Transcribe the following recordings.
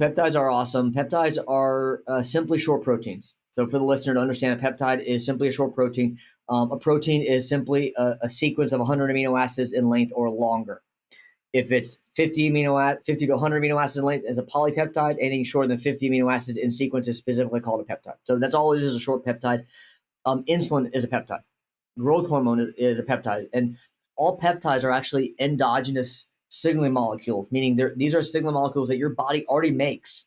Peptides are awesome. Peptides are simply short proteins. So for the listener to understand, a peptide is simply a short protein. A protein is simply a sequence of 100 amino acids in length or longer. If it's 50 to 100 amino acids in length, it's a polypeptide. Anything shorter than 50 amino acids in sequence is specifically called a peptide. So that's all it is a short peptide. Insulin is a peptide. Growth hormone is a peptide. And all peptides are actually endogenous signaling molecules, meaning these are signaling molecules that your body already makes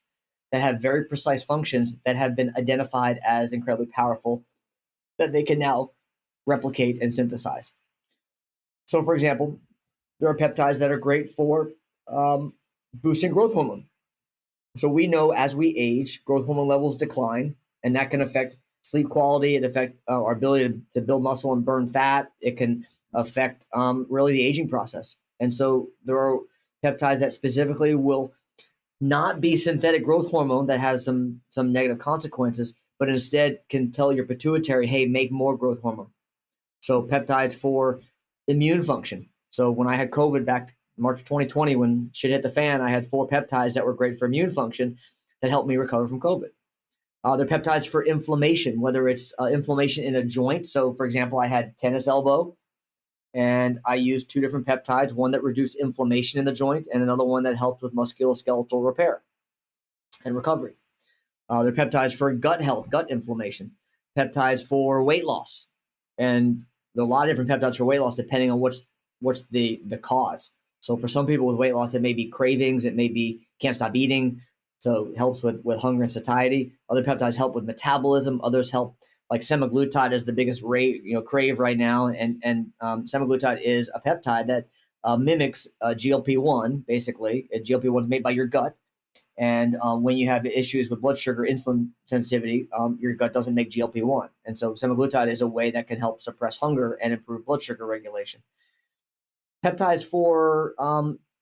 that have very precise functions that have been identified as incredibly powerful that they can now replicate and synthesize. So, for example, there are peptides that are great for boosting growth hormone. So we know as we age, growth hormone levels decline, and that can affect sleep quality. It affects our ability to build muscle and burn fat. It can affect really the aging process. And so there are peptides that specifically will not be synthetic growth hormone that has some negative consequences, but instead can tell your pituitary, hey, make more growth hormone. So peptides for immune function. So when I had COVID back March 2020, when shit hit the fan, I had 4 peptides that were great for immune function that helped me recover from COVID. They're peptides for inflammation, whether it's inflammation in a joint. So for example, I had tennis elbow, and I used 2 different peptides, one that reduced inflammation in the joint and another one that helped with musculoskeletal repair and recovery. They're peptides for gut health, gut inflammation, peptides for weight loss. And there are a lot of different peptides for weight loss depending on what's the cause. So for some people with weight loss, it may be cravings, it may be can't stop eating. So it helps with hunger and satiety. Other peptides help with metabolism. Others help, like semaglutide is the biggest crave right now. And semaglutide is a peptide that mimics GLP-1, basically. GLP-1 is made by your gut. And when you have issues with blood sugar, insulin sensitivity, your gut doesn't make GLP-1. And so semaglutide is a way that can help suppress hunger and improve blood sugar regulation. Peptides for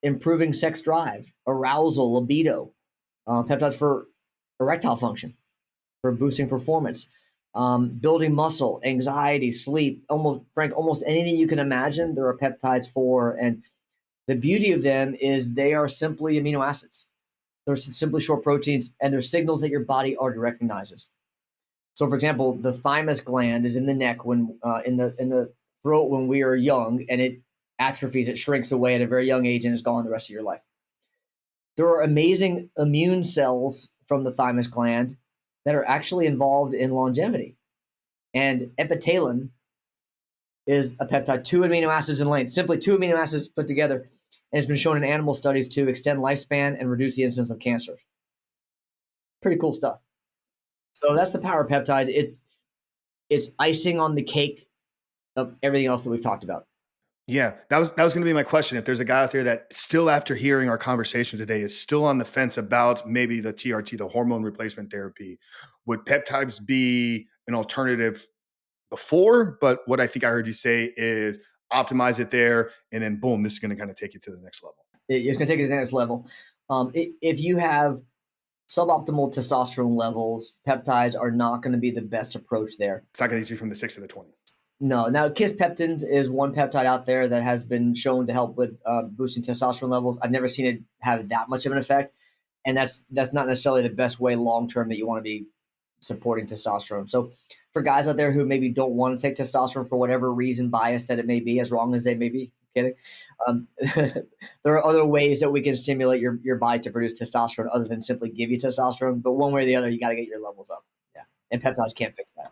improving sex drive, arousal, libido. Peptides for erectile function, for boosting performance, building muscle, anxiety, sleep, almost anything you can imagine, there are peptides for. And the beauty of them is they are simply amino acids. They're simply short proteins, and they're signals that your body already recognizes. So, for example, the thymus gland is in the neck when in the throat when we are young, and it atrophies, it shrinks away at a very young age, and is gone the rest of your life. There are amazing immune cells from the thymus gland that are actually involved in longevity. And epitalin is a peptide, 2 amino acids in length, simply 2 amino acids put together. And it's been shown in animal studies to extend lifespan and reduce the incidence of cancer. Pretty cool stuff. So that's the power of peptide. It's icing on the cake of everything else that we've talked about. Yeah, that was going to be my question. If there's a guy out there that still, after hearing our conversation today, is still on the fence about maybe the TRT, the hormone replacement therapy, would peptides be an alternative before? But what I think I heard you say is optimize it there, and then boom, this is going to kind of take it to the next level. It's going to take it to the next level. If you have suboptimal testosterone levels, peptides are not going to be the best approach there. It's not going to get you from the 6 to the 20. No. Now, kisspeptins is one peptide out there that has been shown to help with boosting testosterone levels. I've never seen it have that much of an effect, and that's not necessarily the best way long term that you want to be supporting testosterone. So for guys out there who maybe don't want to take testosterone for whatever reason, bias that it may be, as wrong as they may be, kidding. There are other ways that we can stimulate your body to produce testosterone other than simply give you testosterone. But one way or the other, you got to get your levels up. Yeah, and peptides can't fix that.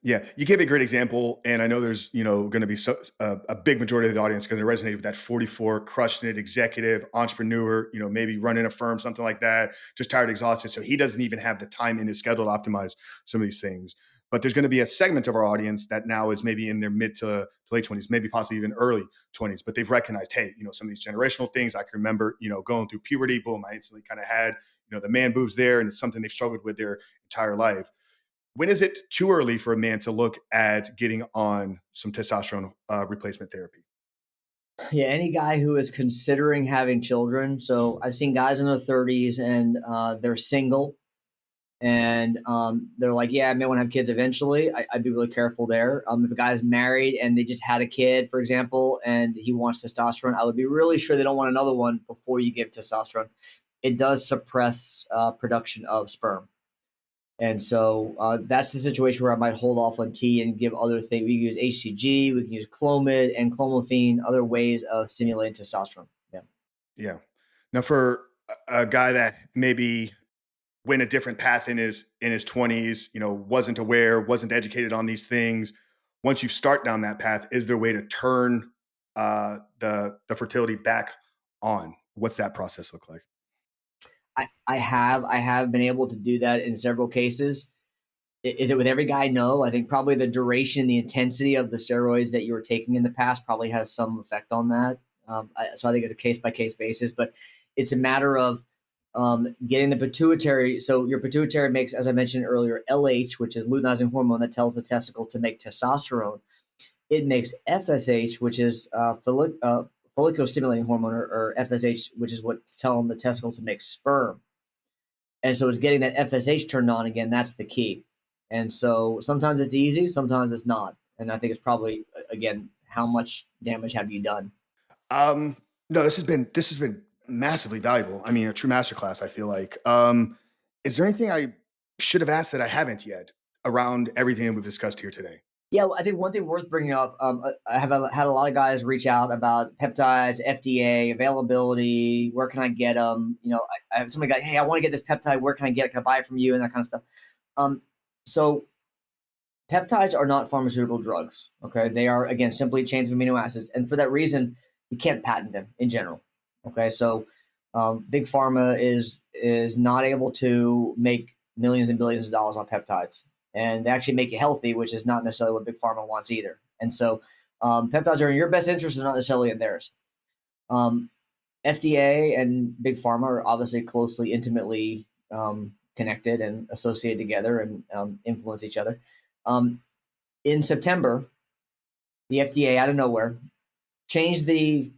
Yeah, you gave a great example, and I know there's going to be a big majority of the audience going to resonate with that 44, crushing it, executive, entrepreneur, maybe running a firm, something like that, just tired, exhausted. So he doesn't even have the time in his schedule to optimize some of these things. But there's going to be a segment of our audience that now is maybe in their mid to late 20s, maybe possibly even early 20s, but they've recognized, hey, some of these generational things. I can remember, going through puberty, boom, I instantly kind of had, the man boobs there, and it's something they've struggled with their entire life. When is it too early for a man to look at getting on some testosterone replacement therapy? Yeah, any guy who is considering having children. So I've seen guys in their 30s and they're single, and they're like, yeah, I may want to have kids eventually. I'd be really careful there. If a guy's married and they just had a kid, for example, and he wants testosterone, I would be really sure they don't want another one before you give testosterone. it does suppress production of sperm. And so that's the situation where I might hold off on T and give other things. We can use HCG, we can use Clomid and clomiphene, other ways of stimulating testosterone. Yeah. Yeah. Now, for a guy that maybe went a different path in his 20s, wasn't aware, wasn't educated on these things. Once you start down that path, is there a way to turn the fertility back on? What's that process look like? I have been able to do that in several cases. Is it with every guy? No. I think probably the duration, the intensity of the steroids that you were taking in the past probably has some effect on that. So I think it's a case by case basis, but it's a matter of getting the pituitary. So your pituitary makes, as I mentioned earlier, LH, which is luteinizing hormone that tells the testicle to make testosterone. It makes FSH, which is follicular stimulating hormone, or FSH, which is what's telling the testicle to make sperm. And so it's getting that FSH turned on again. That's the key. And so sometimes it's easy, sometimes it's not. And I think it's probably, again, how much damage have you done? No, this has been massively valuable. I mean, a true masterclass, I feel like. Is there anything I should have asked that I haven't yet around everything that we've discussed here today? Yeah, well, I think one thing worth bringing up, I have had a lot of guys reach out about peptides, FDA, availability, where can I get them? I have somebody go, hey, I want to get this peptide. Where can I get it? Can I buy it from you? And that kind of stuff. So peptides are not pharmaceutical drugs. Okay. They are, again, simply chains of amino acids. And for that reason, you can't patent them in general. Okay. So big pharma is not able to make millions and billions of dollars on peptides. And they actually make you healthy, which is not necessarily what big pharma wants either. And so peptides are in your best interest and not necessarily in theirs. FDA and big pharma are obviously closely, intimately connected and associated together and influence each other. In September, the FDA, out of nowhere, changed the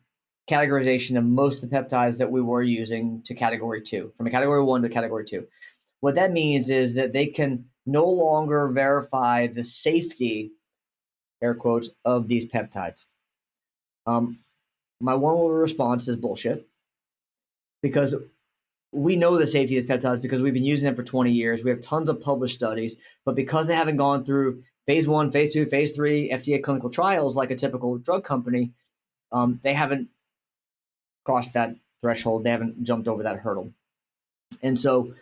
categorization of most of the peptides that we were using to category 2, from a category 1 to category 2. What that means is that they can no longer verify the safety, air quotes, of these peptides. My one response is bullshit, because we know the safety of peptides because we've been using them for 20 years. We have tons of published studies, but because they haven't gone through phase 1, phase 2, phase 3 FDA clinical trials like a typical drug company, they haven't crossed that threshold. They haven't jumped over that hurdle. And so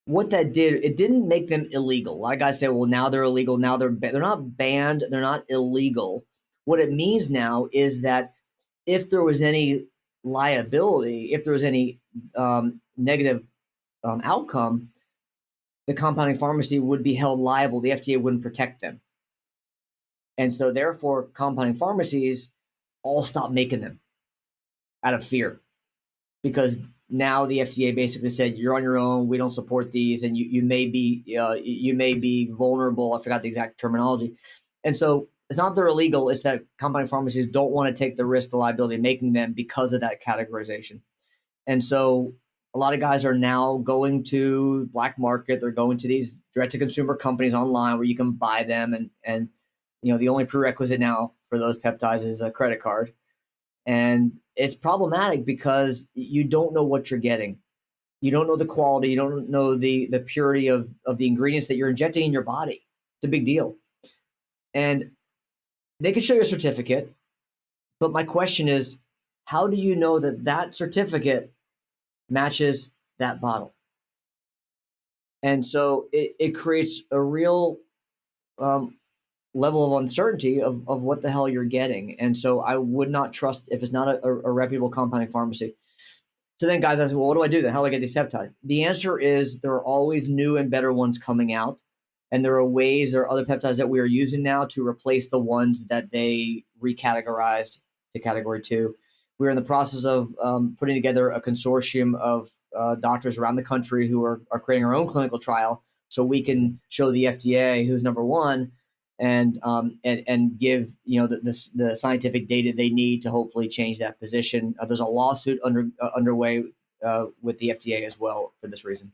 what that did, it didn't make them illegal. A lot of guys say, well, now they're illegal. Now they're not banned. They're not illegal. What it means now is that if there was any liability, if there was any negative outcome, the compounding pharmacy would be held liable. The FDA wouldn't protect them. And so therefore, compounding pharmacies all stopped making them out of fear, because now the FDA basically said, you're on your own. We don't support these, and you may be vulnerable. I forgot the exact terminology. And so it's not they're illegal. It's that compounding pharmacies don't want to take the risk, the liability of making them because of that categorization. And so a lot of guys are now going to black market. They're going to these direct to consumer companies online where you can buy them. And the only prerequisite now for those peptides is a credit card. And it's problematic because you don't know what you're getting. You don't know the quality. You don't know the purity of the ingredients that you're injecting in your body. It's a big deal. And they can show you a certificate, but my question is, how do you know that certificate matches that bottle? And so it creates a real level of uncertainty of what the hell you're getting. And so I would not trust if it's not a reputable compounding pharmacy. So then guys ask, well, what do I do then? How do I get these peptides? The answer is there are always new and better ones coming out. And there are other peptides that we are using now to replace the ones that they recategorized to category 2. We're in the process of putting together a consortium of doctors around the country who are creating our own clinical trial, so we can show the FDA who's number one, and give the scientific data they need to hopefully change that position. There's a lawsuit underway with the FDA as well for this reason.